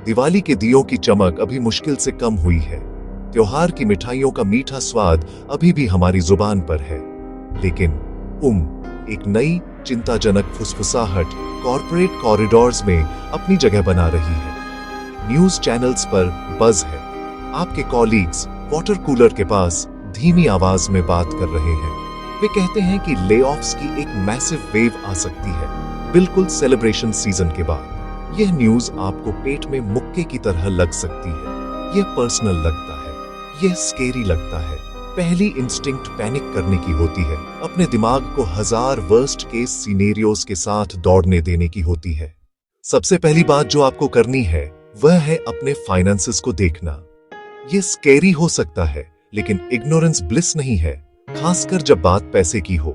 दिवाली के दियों की चमक अभी मुश्किल से कम हुई है। त्योहार की मिठाइयों का मीठा स्वाद अभी भी हमारी जुबान पर है। लेकिन एक नई चिंताजनक फुसफुसाहट कॉर्पोरेट कॉरिडोर्स में अपनी जगह बना रही है। न्यूज चैनल्स पर बज़ है। आपके कॉलीग्स वाटर कूलर के पास धीमी आवाज में बात कर रहे हैं। वे कहते हैं कि लेऑफ्स की एक मैसिव वेव आ सकती है, बिल्कुल सेलिब्रेशन सीजन के बाद। यह न्यूज आपको पेट में मुक्के की तरह लग सकती है। यह पर्सनल लगता है, यह स्केरी लगता है। पहली इंस्टिंक्ट पैनिक करने की होती है, अपने दिमाग को 1000 वर्स्ट केस सिनेरियोज के साथ दौड़ने देने की होती है। सबसे पहली बात जो आपको करनी है वह है अपने फाइनेंसेस को देखना। यह स्केरी हो सकता है, लेकिन इग्नोरेंस ब्लिस नहीं है, खासकर जब बात पैसे की हो।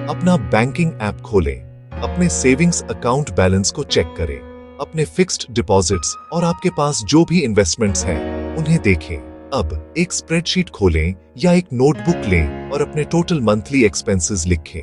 अपना बैंकिंग ऐप खोलें, अपने सेविंग्स अकाउंट बैलेंस को चेक करें, अपने फिक्स्ड डिपॉजिट्स और आपके पास जो भी इन्वेस्टमेंट्स हैं उन्हें देखें। अब एक स्प्रेडशीट खोलें या एक नोटबुक लें और अपने टोटल मंथली एक्सपेंसेस लिखें।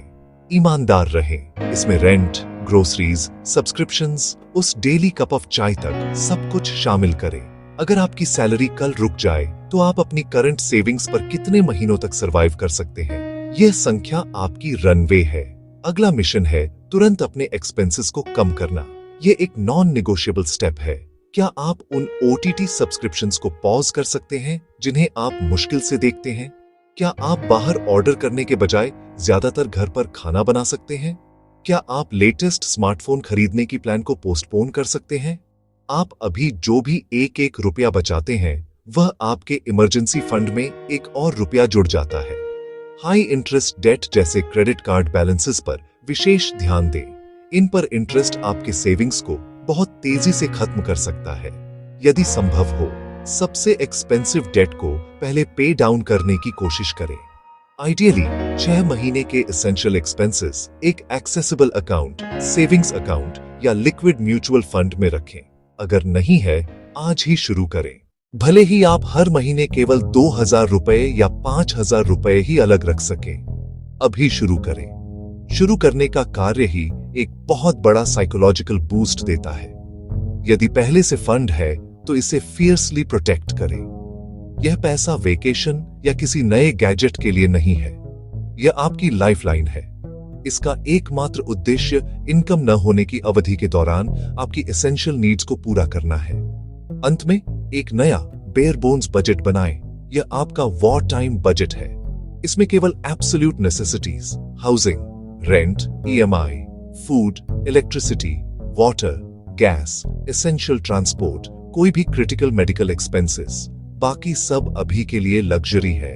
ईमानदार रहें, इसमें रेंट, ग्रोसरीज, सब्सक्रिप्शंस, उस डेली कप ऑफ चाय तक सब कुछ शामिल करें। अगर आपकी सैलरी कल रुक जाए तो आप अपनी करंट सेविंग्स पर कितने महीनों तक सरवाइव कर सकते हैं? यह संख्या आपकी रनवे है। अगला मिशन है तुरंत अपने एक्सपेंसेस को कम करना। यह एक नॉन निगोशिएबल स्टेप है। क्या आप उन OTT सब्सक्रिप्शंस को पॉज कर सकते हैं जिन्हें आप मुश्किल से देखते हैं? क्या आप बाहर ऑर्डर करने के बजाय ज्यादातर घर पर खाना बना सकते हैं? क्या आप लेटेस्ट स्मार्टफोन खरीदने की प्लान को पोस्टपोन कर सकते हैं? आप अभी जो भी एक रुपया बचाते हैं वह आपके इमरजेंसी फंड में एक और रुपया जुड़ जाता है। हाई इंटरेस्ट डेट जैसे क्रेडिट कार्ड बैलेंसेस पर विशेष ध्यान दें। इन पर इंटरेस्ट आपके सेविंग्स को बहुत तेजी से खत्म कर सकता है। यदि संभव हो, सबसे एक्सपेंसिव डेट को पहले पे डाउन करने की कोशिश करें। आइडियली 6 महीने के एसेंशियल एक्सपेंसेस एक एक्सेसिबल अकाउंट, सेविंग्स अकाउंट या लिक्विड म्यूचुअल फंड में रखें। अगर नहीं है, आज ही शुरू करें। भले ही आप हर महीने केवल 2000 रुपए या 5000 रुपए ही अलग रख सकें, अभी शुरू करें। शुरू करने का कार्य ही एक बहुत बड़ा साइकोलॉजिकल बूस्ट देता है। यदि पहले से फंड है तो इसे फियर्सली प्रोटेक्ट करें। यह पैसा वेकेशन या किसी नए गैजेट के लिए नहीं है, यह आपकी लाइफलाइन है। इसका एकमात्र उद्देश्य इनकम न होने की अवधि के दौरान आपकी एसेंशियल नीड्स को पूरा करना है। अंत में एक नया बेयर बोन्स बजट बनाएं। यह आपका वॉर टाइम बजट है। इसमें केवल absolute necessities, housing, rent, EMI, food, electricity, water, gas, essential transport, कोई भी क्रिटिकल मेडिकल एक्सपेंसेस, बाकी सब अभी के लिए लग्जरी है।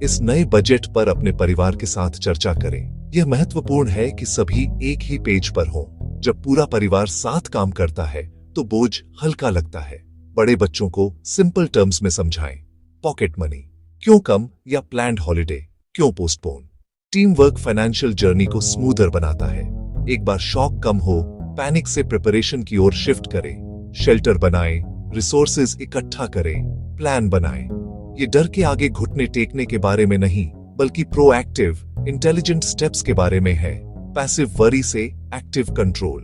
इस नए बजट पर अपने परिवार के साथ चर्चा करें। यह महत्वपूर्ण है कि सभी एक ही पेज पर हों। जब पूरा परिवार साथ काम करता है तो बोझ हल्का लगता है। बड़े बच्चों को सिंपल टर्म्स में समझाएं। पॉकेट मनी क्यों कम या प्लान्ड हॉलिडे क्यों postpone? Team work financial journey को स्मूदर बनाता है। एक बार शॉक कम हो, पैनिक से प्रिपरेशन की ओर शिफ्ट करें। शेल्टर बनाएं, रिसोर्सेज इकट्ठा करें, प्लान बनाएं। ये डर के आगे घुटने टेकने के बारे में नहीं, बल्कि प्रोएक्टिव, इंटेलिजेंट स्टेप्स के बारे में है। पैसिव वरी से एक्टिव कंट्रोल।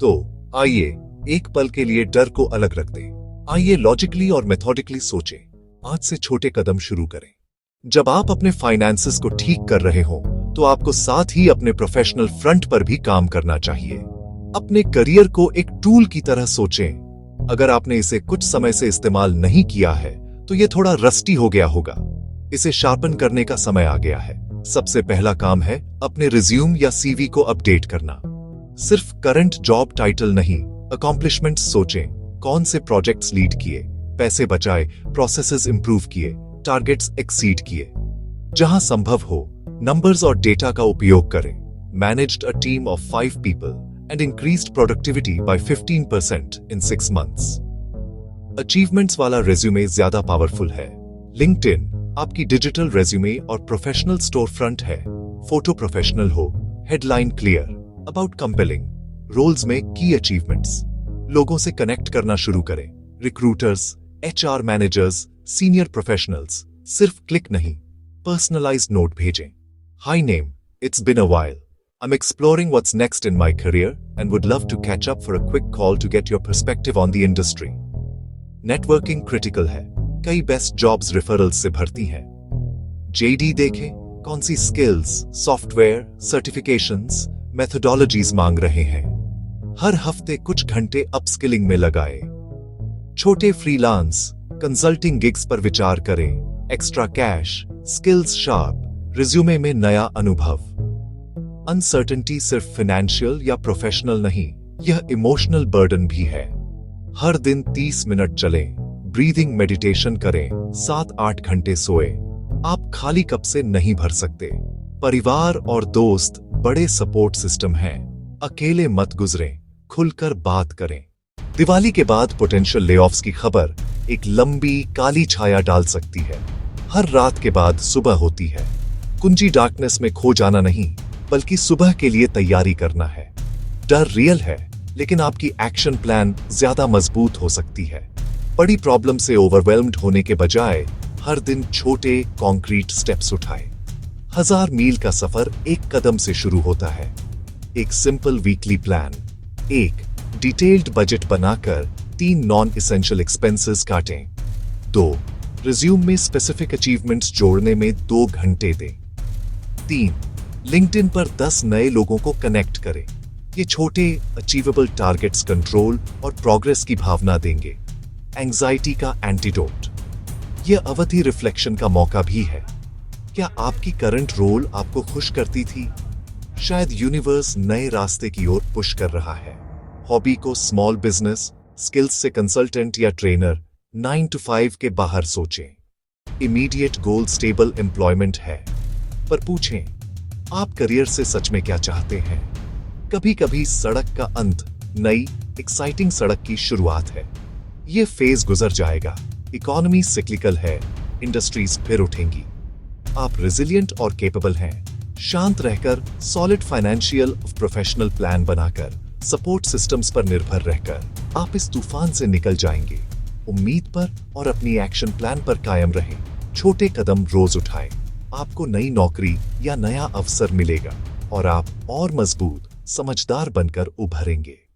तो आइए एक पल के लिए डर को अलग रख दें। आइए लॉजिकली और मेथोडिकली सोचें। आज से छोटे कदम शुरू करें। जब आप अपने फाइनेंसेस को ठीक कर रहे हो तो आपको साथ ही अपने प्रोफेशनल फ्रंट पर भी काम करना चाहिए। अपने करियर को एक टूल की तरह सोचें। अगर आपने इसे कुछ समय से इस्तेमाल नहीं किया है तो यह थोड़ा रस्टी हो गया होगा। इसे शार्पन करने का समय आ गया है। सबसे पहला काम है अपने रिज्यूम या CV को अपडेट करना। सिर्फ करंट जॉब टाइटल नहीं, अकॉम्प्लिशमेंट्स सोचें। कौन से प्रोजेक्ट्स लीड किए, पैसे बचाए, प्रोसेसेस इंप्रूव किए, टारगेट्स एक्सीड किए। जहां संभव हो, नंबर्स और डेटा का उपयोग करें। Managed a team of 5 people and increased productivity by 15% in 6 months. Achievements वाला रेज्यूमे ज्यादा पावरफुल है। लिंक्डइन आपकी डिजिटल रेज्यूमे और प्रोफेशनल स्टोर फ्रंट है। फोटो प्रोफेशनल हो, headline clear, about compelling, roles में की अचीवमेंट्स। लोगों से कनेक्ट करना शुरू करें। Recruiters, HR managers, senior professionals. सिर्फ क्लिक नहीं, पर्सनलाइज्ड नोट भेजें। Hi name, it's been a while. I'm exploring what's next in my career and would love to catch up for a quick call to get your perspective on the industry. Networking critical है, कई best jobs referrals से भरती हैं। JD देखें, कौन सी skills, software, certifications, methodologies मांग रहे हैं। हर हफ्ते कुछ घंटे अपस्किलिंग में लगाए। छोटे फ्रीलांस, कंसल्टिंग गिग्स पर विचार करें। Extra cash, skills sharp, resume में नया अनुभव। अनसर्टेनिटी सिर्फ फाइनेंशियल या प्रोफेशनल नहीं, यह इमोशनल बर्डन भी है। हर दिन 30 मिनट चलें, ब्रीदिंग मेडिटेशन करें, 7-8 घंटे सोए। आप खाली कप से नहीं भर सकते। परिवार और दोस्त बड़े सपोर्ट सिस्टम हैं। अकेले मत गुजरें, खुलकर बात करें। दिवाली के बाद पोटेंशियल लेऑफ्स की खबर एक लंबी काली छाया डाल सकती है। हर रात के बाद सुबह होती है। कुंजी डार्कनेस में खो जाना नहीं, बल्कि सुबह के लिए तैयारी करना है। डर रियल है, लेकिन आपकी एक्शन प्लान ज्यादा मजबूत हो सकती है। बड़ी प्रॉब्लम से ओवरवेल्म्ड होने के बजाय हर दिन छोटे कॉन्क्रीट स्टेप्स उठाएं। 1000 मील का सफर एक कदम से शुरू होता है। एक simple weekly plan. 1. Detailed budget बनाकर 3 नॉन एसेंशियल एक्सपेंसेस काटें। 2. रिज्यूम में स्पेसिफिक अचीवमेंट्स जोड़ने में 2 घंटे दें। 3. लिंक्डइन पर 10 नए लोगों को कनेक्ट करें। ये छोटे अचीवेबल टारगेट्स कंट्रोल और प्रोग्रेस की भावना देंगे। एंजाइटी का एंटीडोट। यह अवधि रिफ्लेक्शन का मौका भी है। क्या आपकी करंट रोल आपको खुश करती थी? शायद यूनिवर्स नए रास्ते की ओर पुश कर रहा है। हॉबी को स्मॉल बिजनेस, स्किल्स से कंसल्टेंट या ट्रेनर, 9 to 5 के बाहर सोचें। इमीडिएट गोल स्टेबल एम्प्लॉयमेंट है, पर पूछें, आप करियर से सच में क्या चाहते हैं? कभी कभी सड़क का अंत नई एक्साइटिंग सड़क की शुरुआत है। ये फेज गुजर जाएगा। इकोनॉमी सिक्लिकल है, इंडस्ट्रीज फिर उठेंगी। आप रेजिलिएंट और केपेबल हैं। शांत रहकर, सॉलिड फाइनेंशियल और प्रोफेशनल प्लान बनाकर, सपोर्ट सिस्टम्स पर निर्भर रहकर आप इस तूफान से निकल जाएंगे। उम्मीद पर और अपनी एक्शन प्लान पर कायम रहें। छोटे कदम रोज उठाएं। आपको नई नौकरी या नया अवसर मिलेगा और आप और मजबूत, समझदार बनकर उभरेंगे।